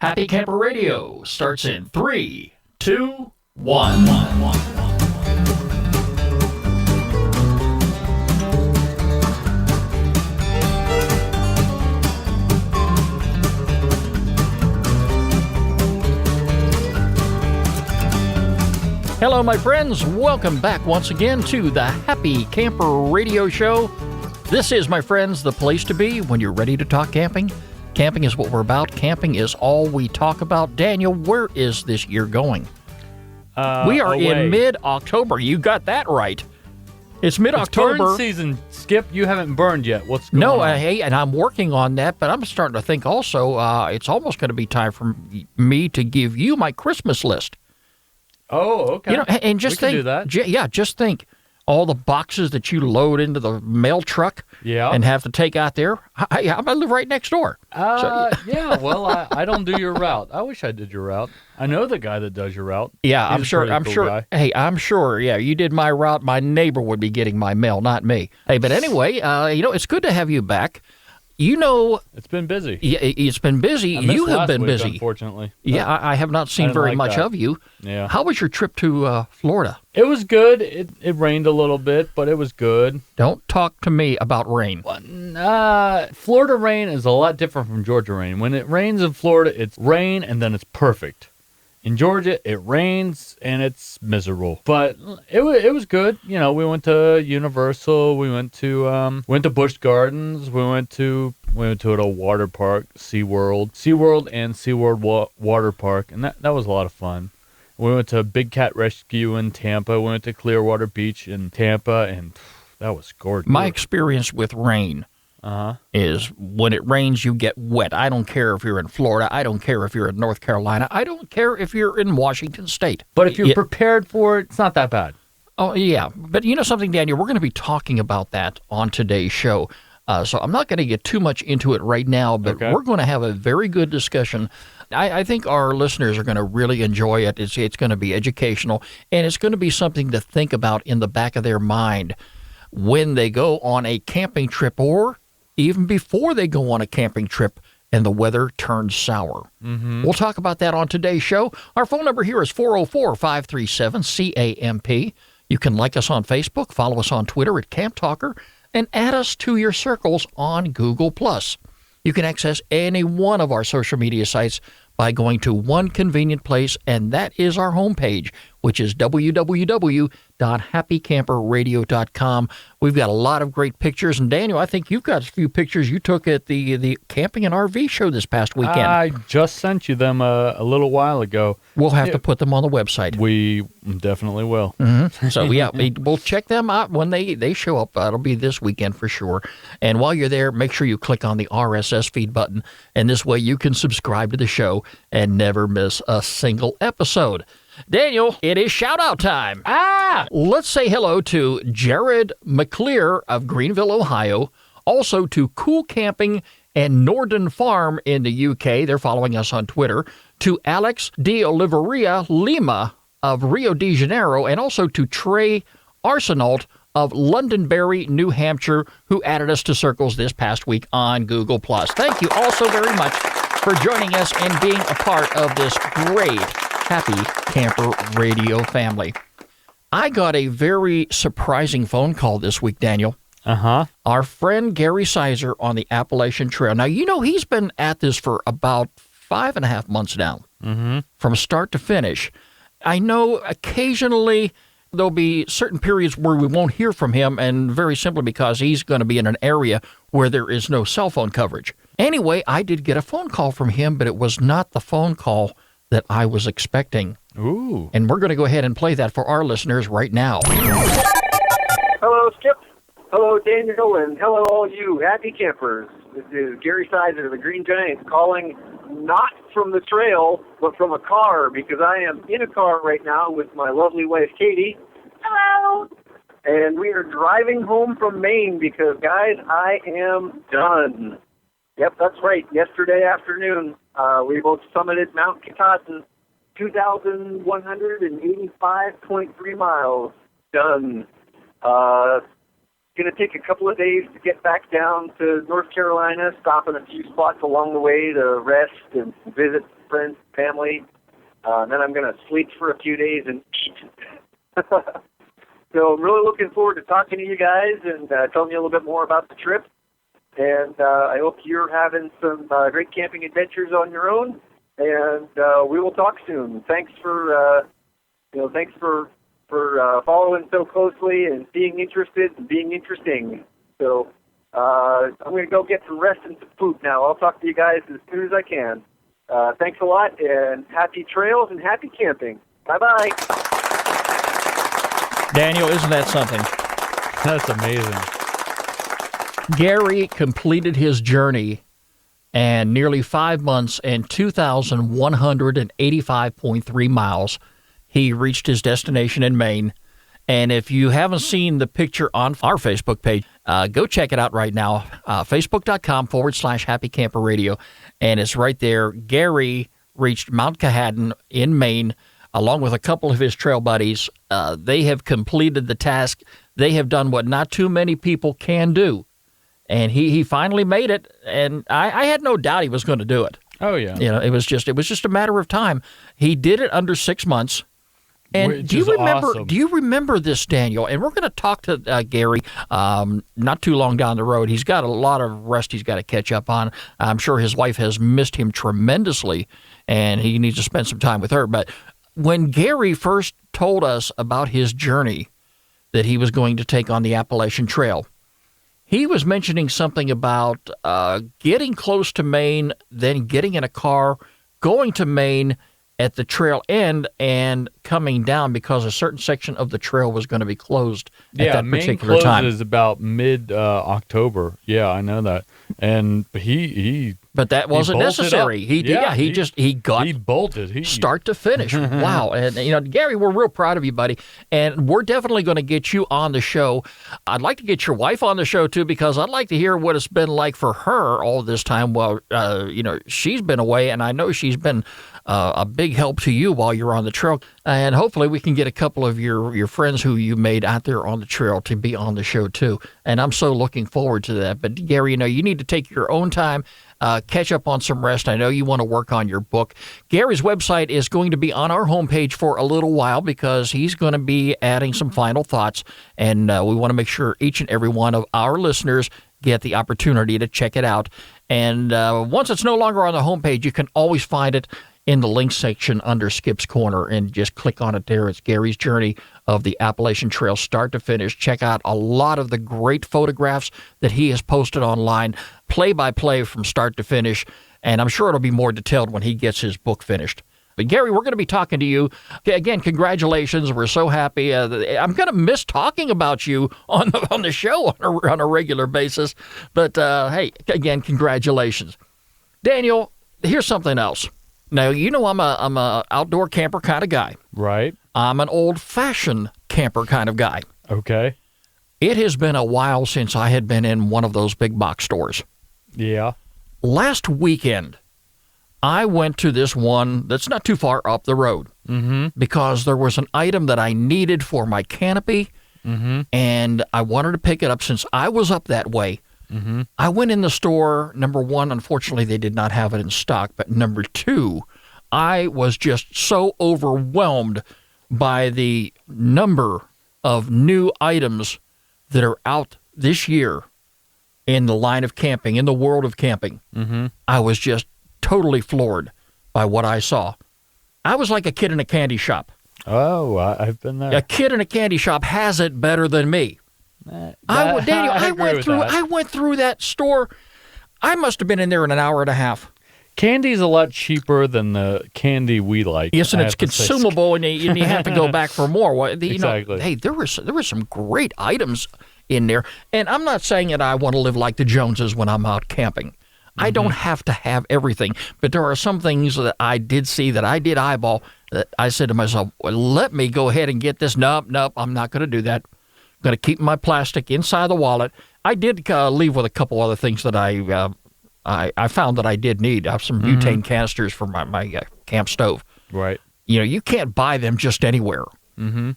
Happy Camper Radio starts in 3, 2, 1. Hello, my friends. Welcome back once again to the Happy Camper Radio Show. This is, my friends, the place to be when you're ready to talk camping. Camping is what we're about. Camping is all we talk about. Daniel, where is this year going? We are in mid-October. You got that right. It's mid-October. It's burn season, Skip. You haven't burned yet. What's going on? No, hey, and I'm working on that, but I'm starting to think also it's almost going to be time for me to give you my Christmas list. Oh, okay. You know, and just we think, can do that. Just think. All the boxes that you load into the mail truck and have to take out there. I live right next door. Yeah, well, I don't do your route. I wish I did your route. I know the guy that does your route. Yeah, He's I'm sure. guy. Hey, I'm sure. Yeah, you did my route. My neighbor would be getting my mail, not me. Hey, but anyway, it's good to have you back. You know, it's been busy. Yeah, it's been busy. You have been busy. Unfortunately. Yeah, I have not seen very much of you. Yeah. How was your trip to Florida? It was good. It rained a little bit, but it was good. Don't talk to me about rain. Florida rain is a lot different from Georgia rain. When it rains in Florida, it's rain and then it's perfect. In Georgia, it rains and it's miserable. But it was good. You know, we went to Universal. We went to Busch Gardens. We went to a water park, SeaWorld and SeaWorld Water Park, and that was a lot of fun. We went to Big Cat Rescue in Tampa. We went to Clearwater Beach in Tampa, and that was gorgeous. My experience with rain is when it rains, you get wet. I don't care if you're in Florida. I don't care if you're in North Carolina. I don't care if you're in Washington State. But if you're prepared for it, it's not that bad. Oh, yeah. But you know something, Daniel? We're going to be talking about that on today's show. So I'm not going to get too much into it right now, but we're going to have a very good discussion. I think our listeners are going to really enjoy it. It's going to be educational, and it's going to be something to think about in the back of their mind when they go on a camping trip or even before they go on a camping trip and the weather turns sour. Mm-hmm. We'll talk about that on today's show. Our phone number here is 404-537-CAMP. You can like us on Facebook, follow us on Twitter at Camp Talker, and add us to your circles on Google+. You can access any one of our social media sites by going to one convenient place, and that is our homepage, which is www.happycamperradio.com. We've got a lot of great pictures, and Daniel, I think you've got a few pictures you took at the Camping and RV show this past weekend. I just sent you them a little while ago. We'll have to put them on the website. We definitely will. Mm-hmm. So, yeah, we'll check them out when they show up. It'll be this weekend for sure. And while you're there, make sure you click on the RSS feed button, and this way you can subscribe to the show and never miss a single episode. Daniel, it is shout-out time. Let's say hello to Jared McClear of Greenville, Ohio, also to Cool Camping and Norden Farm in the UK. They're following us on Twitter. To Alex de Oliveria Lima of Rio de Janeiro, and also to Trey Arsenault of Londonderry, New Hampshire, who added us to circles this past week on Google+. Thank you all so very much for joining us and being a part of this great Happy Camper Radio family. I got a very surprising phone call this week, Daniel. Our friend Gary Sizer on the Appalachian Trail. Now, you know, he's been at this for about 5.5 months now, from start to finish. I know occasionally there'll be certain periods where we won't hear from him, and very simply because he's going to be in an area where there is no cell phone coverage. Anyway, I did get a phone call from him, but it was not the phone call that I was expecting. Ooh. And we're going to go ahead and play that for our listeners right now. Hello, Skip. Hello, Daniel, and hello, all you happy campers. This is Gary Sizer, the Green Giant, calling not from the trail, but from a car, because I am in a car right now with my lovely wife, Katie. Hello. And we are driving home from Maine because, guys, I am done. Yep, that's right. Yesterday afternoon, we both summited Mount Katahdin, 2,185.3 miles. Done. Going to take a couple of days to get back down to North Carolina, stop in a few spots along the way to rest and visit friends, family. And then I'm going to sleep for a few days and eat. So I'm really looking forward to talking to you guys and telling you a little bit more about the trip. And I hope you're having some great camping adventures on your own. And we will talk soon. Thanks for following so closely and being interested and being interesting. So I'm going to go get some rest and some food now. I'll talk to you guys as soon as I can. Thanks a lot, and happy trails and happy camping. Bye-bye. Daniel, isn't that something? That's amazing. Gary completed his journey and nearly 5 months and 2,185.3 miles. He reached his destination in Maine. And if you haven't seen the picture on our Facebook page, go check it out right now, facebook.com/Happy Camper Radio. And it's right there. Gary reached Mount Katahdin in Maine, along with a couple of his trail buddies. They have completed the task. They have done what not too many people can do. And he finally made it. And I had no doubt he was going to do it. Oh, yeah. You know, it was just a matter of time. He did it under 6 months. And do you remember this, Daniel? And we're going to talk to Gary not too long down the road. He's got a lot of rest he's got to catch up on. I'm sure his wife has missed him tremendously, and he needs to spend some time with her. But when Gary first told us about his journey that he was going to take on the Appalachian Trail, he was mentioning something about getting close to Maine, then getting in a car, going to Maine at the trail end and coming down because a certain section of the trail was going to be closed at that particular time. Maine closes about mid-October. Yeah, I know that. And but that wasn't necessary. He bolted start to finish. Wow. And Gary, we're real proud of you, buddy. And we're definitely going to get you on the show. I'd like to get your wife on the show too, because I'd like to hear what it's been like for her all this time while she's been away, and I know she's been a big help to you while you're on the trail. And hopefully we can get a couple of your friends who you made out there on the trail to be on the show too. And I'm so looking forward to that. But Gary, you need to take your own time, catch up on some rest. I know you want to work on your book. Gary's website is going to be on our homepage for a little while because he's going to be adding some final thoughts. And we want to make sure each and every one of our listeners get the opportunity to check it out. And once it's no longer on the homepage, you can always find it in the link section under Skip's Corner, and just click on it there. It's Gary's journey of the Appalachian Trail, start to finish. Check out a lot of the great photographs that he has posted online, play-by-play from start to finish, and I'm sure it'll be more detailed when he gets his book finished. But Gary, we're going to be talking to you. Again, congratulations. We're so happy. I'm going to miss talking about you on the show on a regular basis. But, hey, again, congratulations. Daniel, here's something else. Now, I'm a outdoor camper kind of guy. Right. I'm an old-fashioned camper kind of guy. Okay. It has been a while since I had been in one of those big box stores. Yeah. Last weekend, I went to this one that's not too far up the road because there was an item that I needed for my canopy, and I wanted to pick it up since I was up that way. I went in the store. Number one, unfortunately, they did not have it in stock. But number two, I was just so overwhelmed by the number of new items that are out this year in the line of camping, in the world of camping. I was just totally floored by what I saw. I was like a kid in a candy shop. Oh, I've been there. A kid in a candy shop has it better than me. Daniel, I went through that store. I must have been in there in an hour and a half. Candy's a lot cheaper than the candy we like. Yes, and it's consumable, and you have to go back for more. Exactly. Hey, there were some great items in there, and I'm not saying that I want to live like the Joneses when I'm out camping. I don't have to have everything, but there are some things that I did see that I did eyeball that I said to myself, well, let me go ahead and get this. Nope, I'm not going to do that. Going to keep my plastic inside the wallet. I did leave with a couple other things that I found that I did need. I have some butane canisters for my camp stove. Right. You can't buy them just anywhere.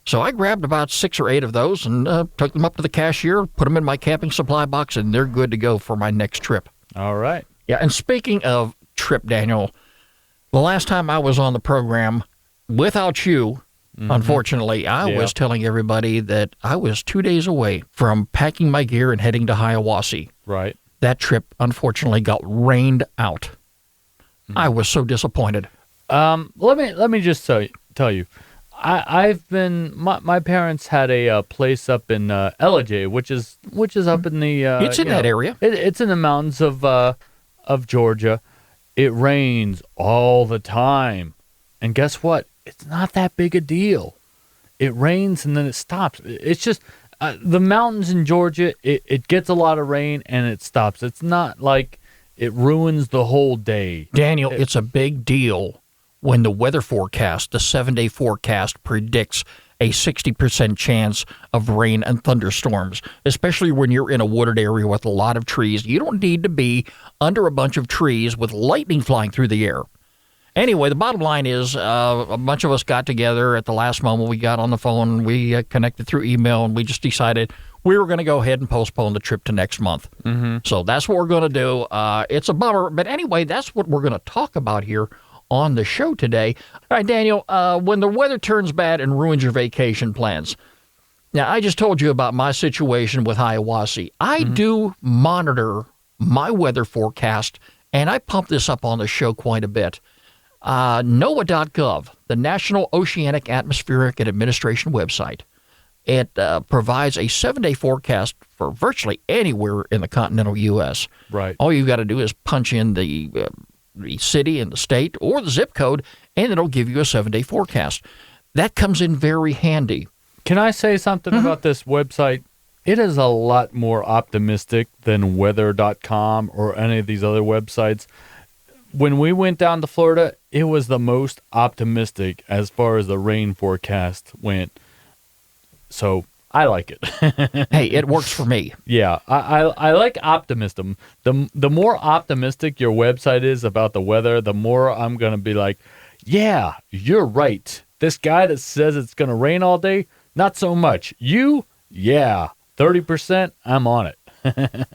So I grabbed about 6 or 8 of those and took them up to the cashier, put them in my camping supply box, and they're good to go for my next trip. All right. Yeah, and speaking of trip, Daniel, The last time I was on the program without you, unfortunately, I was telling everybody that I was 2 days away from packing my gear and heading to Hiawassee. Right. That trip, unfortunately, got rained out. I was so disappointed. Let me just tell you, I've been my parents had a place up in Ellijay, which is up in the It's in that area. It's in the mountains of Georgia. It rains all the time, and guess what? It's not that big a deal. It rains and then it stops. It's just the mountains in Georgia. It gets a lot of rain and it stops. It's not like it ruins the whole day. Daniel, it's a big deal when the weather forecast, the 7-day forecast, predicts a 60% chance of rain and thunderstorms, especially when you're in a wooded area with a lot of trees. You don't need to be under a bunch of trees with lightning flying through the air. Anyway, the bottom line is a bunch of us got together at the last moment. We got on the phone, we connected through email, and we just decided we were going to go ahead and postpone the trip to next month. So that's what we're going to do. It's a bummer, but anyway, that's what we're going to talk about here on the show today. All right, Daniel, when the weather turns bad and ruins your vacation plans. Now, I just told you about my situation with Hiawassee. I do monitor my weather forecast, and I pump this up on the show quite a bit. NOAA.gov, the National Oceanic Atmospheric and Administration website, it provides a 7-day forecast for virtually anywhere in the continental U.S. Right. All you've got to do is punch in the city and the state or the zip code, and it'll give you a 7-day forecast. That comes in very handy. Can I say something about this website? It is a lot more optimistic than weather.com or any of these other websites. When we went down to Florida, it was the most optimistic as far as the rain forecast went. So I like it. Hey, it works for me. Yeah, I like optimism. The more optimistic your website is about the weather, the more I'm going to be like, yeah, you're right. This guy that says it's going to rain all day, not so much. You, yeah, 30%, I'm on it.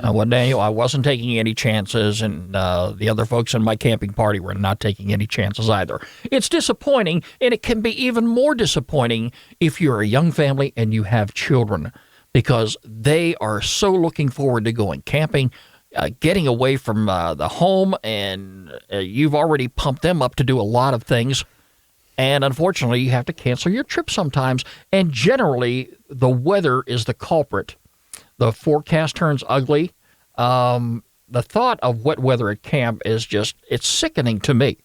Well, Daniel, I wasn't taking any chances, and the other folks in my camping party were not taking any chances either. It's disappointing, and it can be even more disappointing if you're a young family and you have children, because they are so looking forward to going camping, getting away from the home, and you've already pumped them up to do a lot of things. And unfortunately, you have to cancel your trip sometimes, and generally, the weather is the culprit. The forecast turns ugly. The thought of wet weather at camp is it's sickening to me.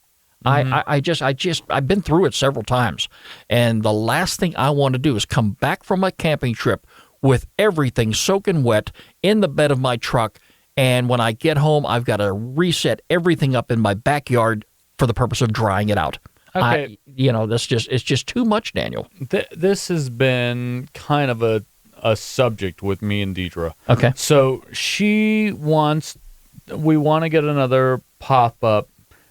I've been through it several times. And the last thing I want to do is come back from a camping trip with everything soaking wet in the bed of my truck. And when I get home, I've got to reset everything up in my backyard for the purpose of drying it out. Okay. It's just too much, Daniel. This has been kind of a subject with me and Deidre. Okay. So we want to get another pop-up,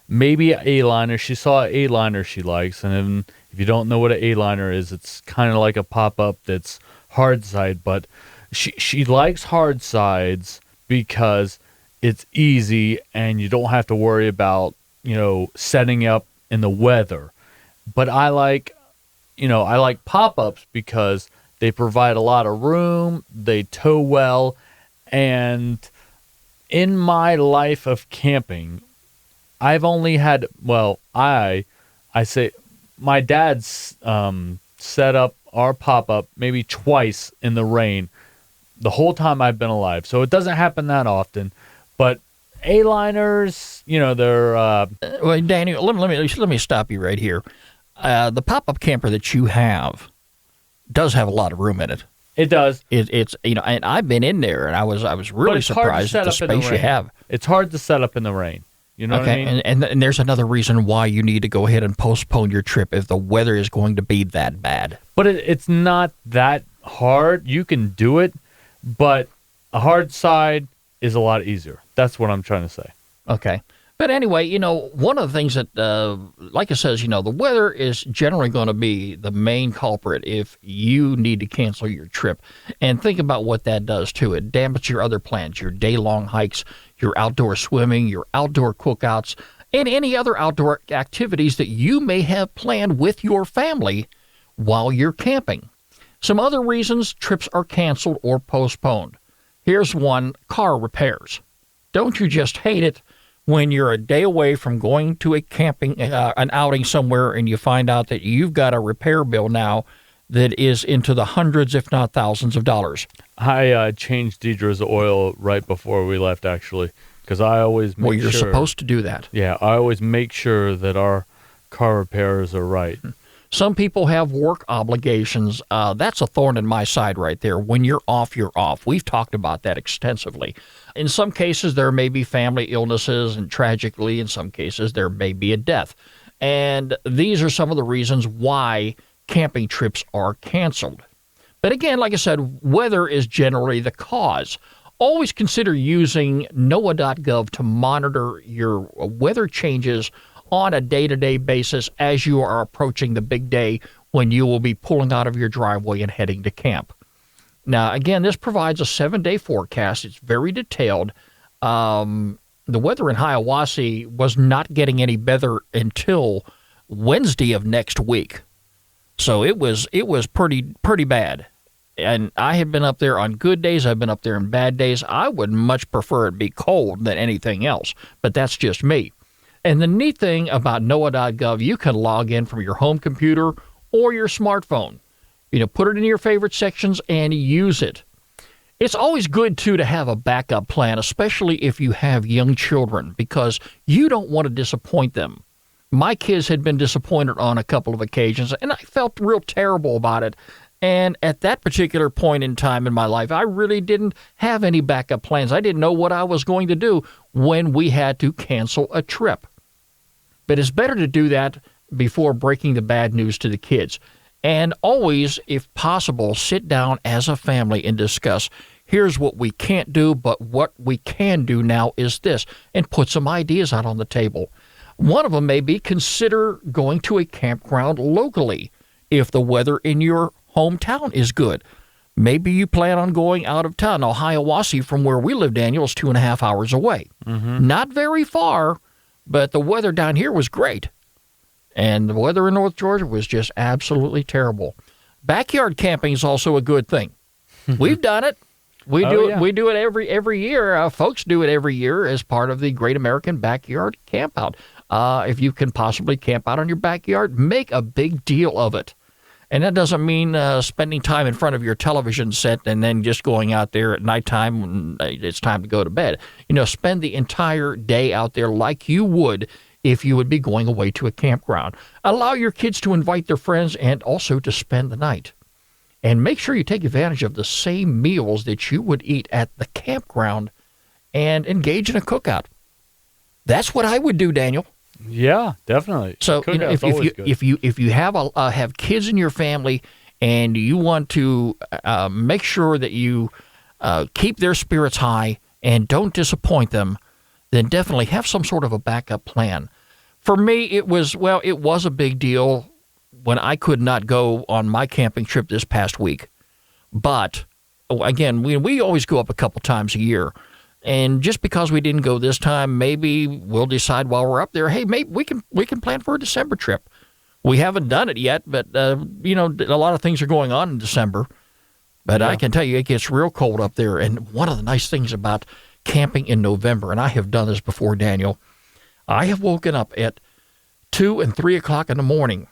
maybe an A-liner. She saw an A-liner she likes, and then if you don't know what an A-liner is, it's kind of like a pop-up that's hard side, but she likes hard sides because it's easy and you don't have to worry about, setting up in the weather. But I like pop-ups because they provide a lot of room, they tow well, and in my life of camping, I've only had, I say my dad's set up our pop-up maybe twice in the rain the whole time I've been alive. So it doesn't happen that often, but A-liners, they're... Well, Daniel, let me stop you right here. The pop-up camper that you have does have a lot of room in it. It does. It's and I've been in there, and I was really surprised at the space you have. It's hard to set up in the rain. You know what I mean? And there's another reason why you need to go ahead and postpone your trip if the weather is going to be that bad. But it's not that hard. You can do it, but a hard side is a lot easier. That's what I'm trying to say. Okay. But anyway, one of the things that, like it says, the weather is generally going to be the main culprit if you need to cancel your trip. And think about what that does too. It dampens your other plans, your day-long hikes, your outdoor swimming, your outdoor cookouts, and any other outdoor activities that you may have planned with your family while you're camping. Some other reasons trips are canceled or postponed. Here's one: car repairs. Don't you just hate it when you're a day away from going to a camping, an outing somewhere, and you find out that you've got a repair bill now that is into the hundreds, if not thousands of dollars? I changed Deidre's oil right before we left, actually, because I always make Well, you're sure, supposed to do that. Yeah, I always make sure that our car repairs are right. Some people have work obligations. That's a thorn in my side right there. When you're off, you're off. We've talked about that extensively. In some cases, there may be family illnesses, and tragically, in some cases, there may be a death. And these are some of the reasons why camping trips are canceled. But again, like I said, weather is generally the cause. Always consider using NOAA.gov to monitor your weather changes on a day-to-day basis as you are approaching the big day when you will be pulling out of your driveway and heading to camp. Now, again, this provides a 7-day forecast. It's very detailed. The weather in Hiawassee was not getting any better until Wednesday of next week. So it was pretty bad. And I have been up there on good days. I've been up there in bad days. I would much prefer it be cold than anything else, but that's just me. And the neat thing about NOAA.gov, you can log in from your home computer or your smartphone. Put it in your favorite sections and use it. It's always good, too, to have a backup plan, especially if you have young children, because you don't want to disappoint them. My kids had been disappointed on a couple of occasions, and I felt real terrible about it. And at that particular point in time in my life, I really didn't have any backup plans. I didn't know what I was going to do when we had to cancel a trip. But it's better to do that before breaking the bad news to the kids. And always, if possible, sit down as a family and discuss, here's what we can't do, but what we can do now is this, and put some ideas out on the table. One of them may be consider going to a campground locally if the weather in your hometown is good. Maybe you plan on going out of town. Now, Hiawassee, from where we live, Daniel, is 2.5 hours away. Not very far, but the weather down here was great. And the weather in North Georgia was just absolutely terrible. Backyard camping is also a good thing. We've done it. We do it every year. Folks do it every year as part of the Great American Backyard Campout. If you can possibly camp out on your backyard, make a big deal of it. And that doesn't mean spending time in front of your television set and then just going out there at nighttime when it's time to go to bed. Spend the entire day out there like you would if you would be going away to a campground. Allow your kids to invite their friends and also to spend the night. And make sure you take advantage of the same meals that you would eat at the campground and engage in a cookout. That's what I would do, Daniel. Yeah, definitely. So if you have kids in your family and you want to make sure that you keep their spirits high and don't disappoint them, then definitely have some sort of a backup plan. For me, it was a big deal when I could not go on my camping trip this past week. But again, we always go up a couple times a year. And just because we didn't go this time, maybe we'll decide while we're up there, hey, maybe we can plan for a December trip. We haven't done it yet, but a lot of things are going on in December. But yeah. I can tell you, it gets real cold up there. And one of the nice things about camping in November, and I have done this before, Daniel, I have woken up at 2 and 3 o'clock in the morning,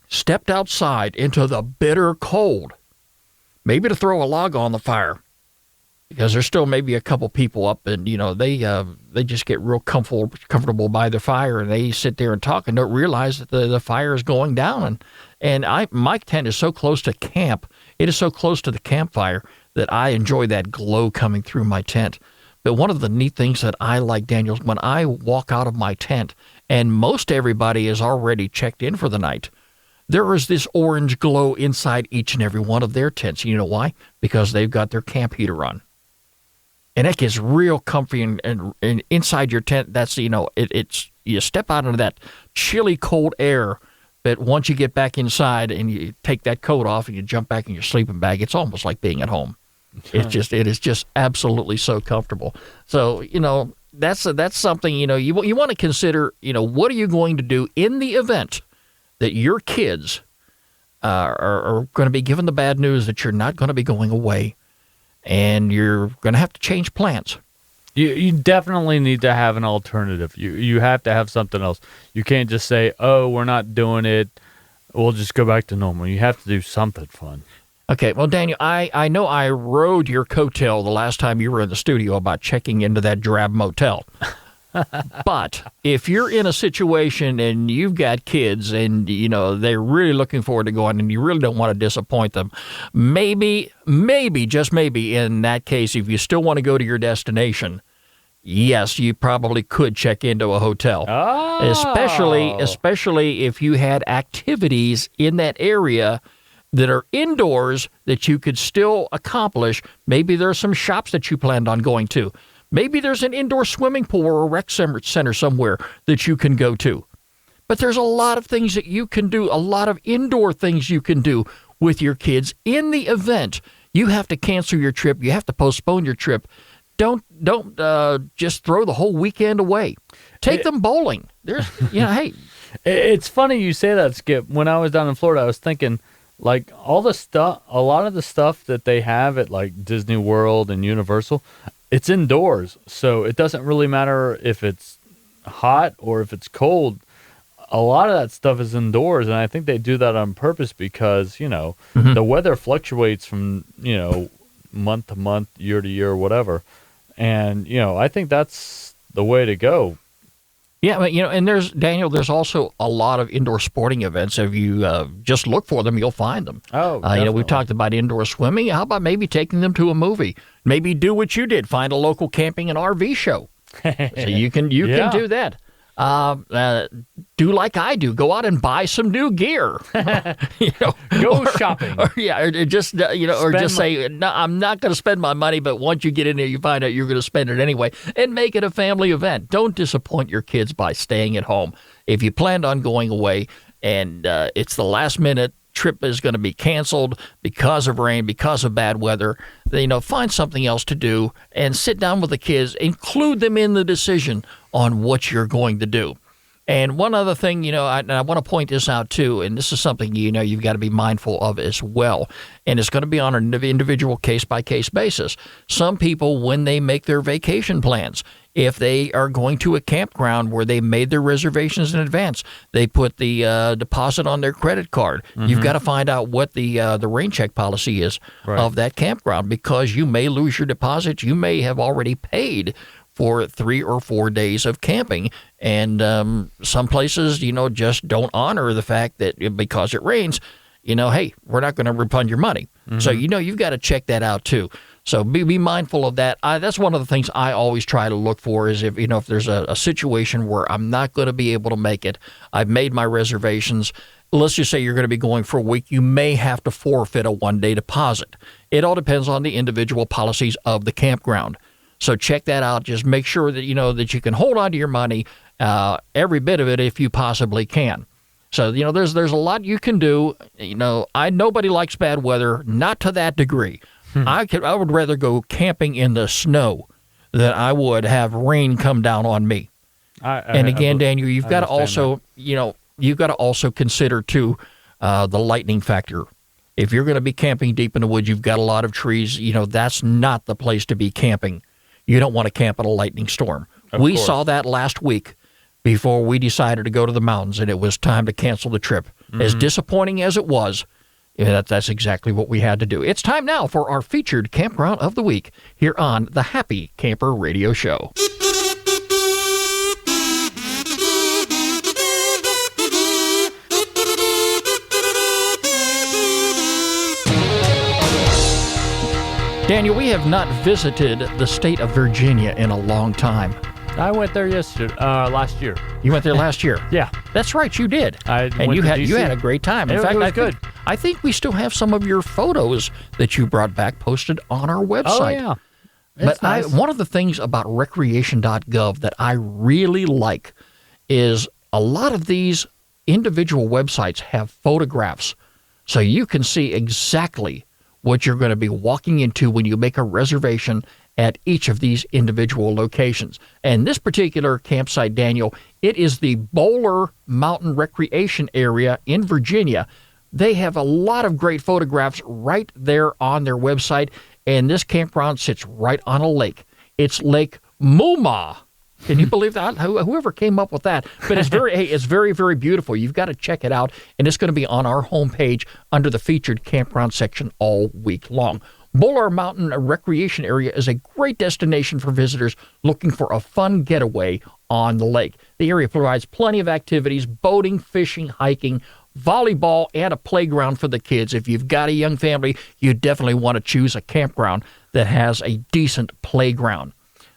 stepped outside into the bitter cold, maybe to throw a log on the fire. Because there's still maybe a couple people up, and they just get real comfortable by the fire, and they sit there and talk and don't realize that the fire is going down. And my tent is so close to camp, it is so close to the campfire that I enjoy that glow coming through my tent. But one of the neat things that I like, Daniel, is when I walk out of my tent, and most everybody is already checked in for the night, there is this orange glow inside each and every one of their tents. You know why? Because they've got their camp heater on. And it gets real comfy, and inside your tent, that's, it's you step out into that chilly, cold air, but once you get back inside and you take that coat off and you jump back in your sleeping bag, it's almost like being at home. It is just absolutely so comfortable. So, that's something, you want to consider, what are you going to do in the event that your kids are going to be given the bad news that you're not going to be going away and you're going to have to change plans. You definitely need to have an alternative. You have to have something else. You can't just say, oh, we're not doing it, we'll just go back to normal. You have to do something fun. Okay, well, Daniel, I know I rode your coattail the last time you were in the studio about checking into that drab motel. But if you're in a situation and you've got kids and, they're really looking forward to going and you really don't want to disappoint them, maybe, just maybe, in that case, if you still want to go to your destination, yes, you probably could check into a hotel. Oh. Especially if you had activities in that area that are indoors that you could still accomplish. Maybe there are some shops that you planned on going to. Maybe there's an indoor swimming pool or a rec center somewhere that you can go to. But there's a lot of things that you can do, a lot of indoor things you can do with your kids in the event you have to cancel your trip, you have to postpone your trip. Don't just throw the whole weekend away. Take them bowling. There's, hey. It's funny you say that, Skip. When I was down in Florida, I was thinking, like, all the stuff, a lot of the stuff that they have at, like, Disney World and Universal, it's indoors. So it doesn't really matter if it's hot or if it's cold. A lot of that stuff is indoors, and I think they do that on purpose because, the weather fluctuates from, month to month, year to year, whatever. And, I think that's the way to go. Yeah, but, and there's also a lot of indoor sporting events. If you just look for them, you'll find them. Oh, we've talked about indoor swimming. How about maybe taking them to a movie? Maybe do what you did, find a local camping and RV show. So you can do that. Do like I do. Go out and buy some new gear. Go shopping. Or just say, no, I'm not going to spend my money, but once you get in there, you find out you're going to spend it anyway, and make it a family event. Don't disappoint your kids by staying at home. If you planned on going away and it's the last minute, trip is going to be canceled because of rain, because of bad weather, find something else to do and sit down with the kids, include them in the decision on what you're going to do. And one other thing, I want to point this out too, and this is something, you've got to be mindful of as well. And it's going to be on an individual case-by-case basis. Some people, when they make their vacation plans, if they are going to a campground where they made their reservations in advance, they put the deposit on their credit card. Mm-hmm. You've got to find out what the rain check policy is of that campground, because you may lose your deposit. You may have already paid for 3 or 4 days of camping, and some places, just don't honor the fact that because it rains, hey, we're not going to refund your money. Mm-hmm. So, you've got to check that out too. So be mindful of that. That's one of the things I always try to look for is if there's a situation where I'm not going to be able to make it, I've made my reservations. Let's just say you're going to be going for a week. You may have to forfeit a 1-day deposit. It all depends on the individual policies of the campground. So check that out. Just make sure that that you can hold on to your money, every bit of it, if you possibly can. So there's a lot you can do. Nobody likes bad weather, not to that degree. I would rather go camping in the snow than I would have rain come down on me. Daniel, you've got to also consider too the lightning factor. If you're going to be camping deep in the woods, you've got a lot of trees. That's not the place to be camping. You don't want to camp at a lightning storm. We saw that last week before we decided to go to the mountains, and it was time to cancel the trip. Mm-hmm. As disappointing as it was, that's exactly what we had to do. It's time now for our featured campground of the week here on the Happy Camper Radio Show. Daniel, we have not visited the state of Virginia in a long time. I went there last year. You went there last year? Yeah. That's right, you did. You had a great time. In fact, it was good. I think we still have some of your photos that you brought back posted on our website. Oh, yeah. But nice. One of the things about recreation.gov that I really like is a lot of these individual websites have photographs, so you can see exactly what you're going to be walking into when you make a reservation at each of these individual locations. And this particular campsite, Daniel, it is the Bowler Mountain Recreation Area in Virginia. They have a lot of great photographs right there on their website, and this campground sits right on a lake. It's Lake Muma. Can you believe that? Whoever came up with that. But it's very, very beautiful. You've got to check it out, and it's going to be on our homepage under the featured campground section all week long. Bowler Mountain Recreation Area is a great destination for visitors looking for a fun getaway on the lake. The area provides plenty of activities: boating, fishing, hiking, volleyball, and a playground for the kids. If you've got a young family, you definitely want to choose a campground that has a decent playground.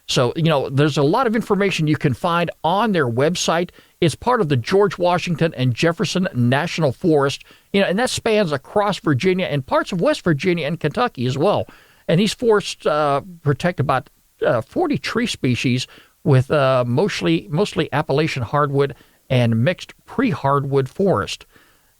So, there's a lot of information you can find on their website. It's part of the George Washington and Jefferson National Forest, and that spans across Virginia and parts of West Virginia and Kentucky as well. And these forests protect about 40 tree species with mostly Appalachian hardwood and mixed pre-hardwood forest.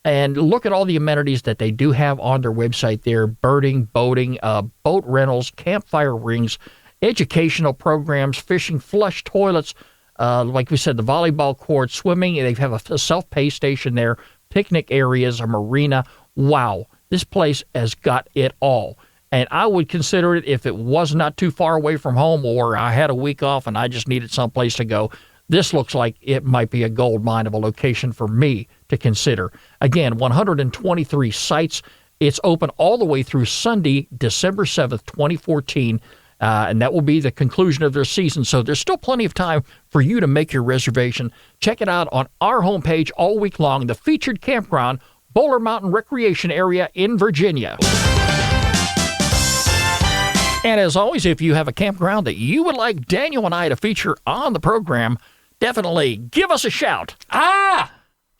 And look at all the amenities that they do have on their website there: birding, boating, boat rentals, campfire rings, educational programs, fishing, flush toilets, like we said, the volleyball court, swimming. They have a self-pay station there, picnic areas, a marina. Wow, this place has got it all. And I would consider it, if it was not too far away from home, or I had a week off and I just needed someplace to go, this looks like it might be a gold mine of a location for me to consider. Again, 123 sites. It's open all the way through Sunday, December 7th, 2014. And that will be the conclusion of their season. So there's still plenty of time for you to make your reservation. Check it out on our homepage all week long, the featured campground, Bowler Mountain Recreation Area in Virginia. And as always, if you have a campground that you would like Daniel and I to feature on the program, definitely give us a shout.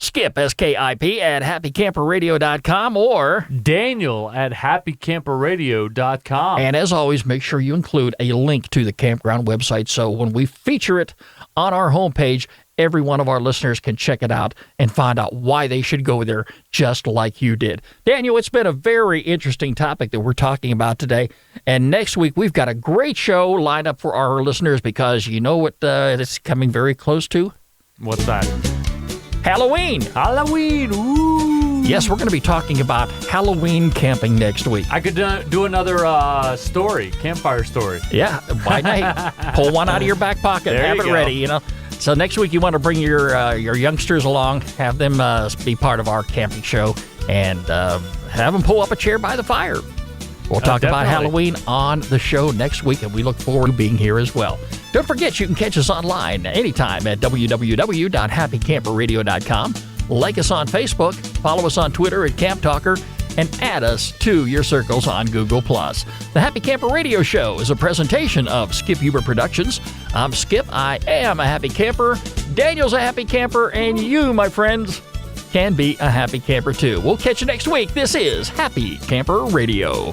Skip, S-K-I-P, at happycamperradio.com, or Daniel at happycamperradio.com. And as always, make sure you include a link to the campground website, so when we feature it on our homepage, every one of our listeners can check it out and find out why they should go there, just like you did. Daniel, it's been a very interesting topic that we're talking about today. And next week, we've got a great show lined up for our listeners, because you know what it's coming very close to? What's that? Halloween. Ooh. Yes, we're going to be talking about Halloween camping next week. I could do another campfire story. Yeah, by night. Pull one out of your back pocket, There have you it go. ready, So next week you want to bring your youngsters along, have them be part of our camping show, and have them pull up a chair by the fire. We'll talk about definitely. Halloween on the show next week, and we look forward to being here as well. Don't forget, you can catch us online anytime at www.happycamperradio.com. Like us on Facebook, follow us on Twitter at Camp Talker, and add us to your circles on Google+. The Happy Camper Radio Show is a presentation of Skip Huber Productions. I'm Skip. I am a happy camper. Daniel's a happy camper, and you, my friends, can be a happy camper too. We'll catch you next week. This is Happy Camper Radio.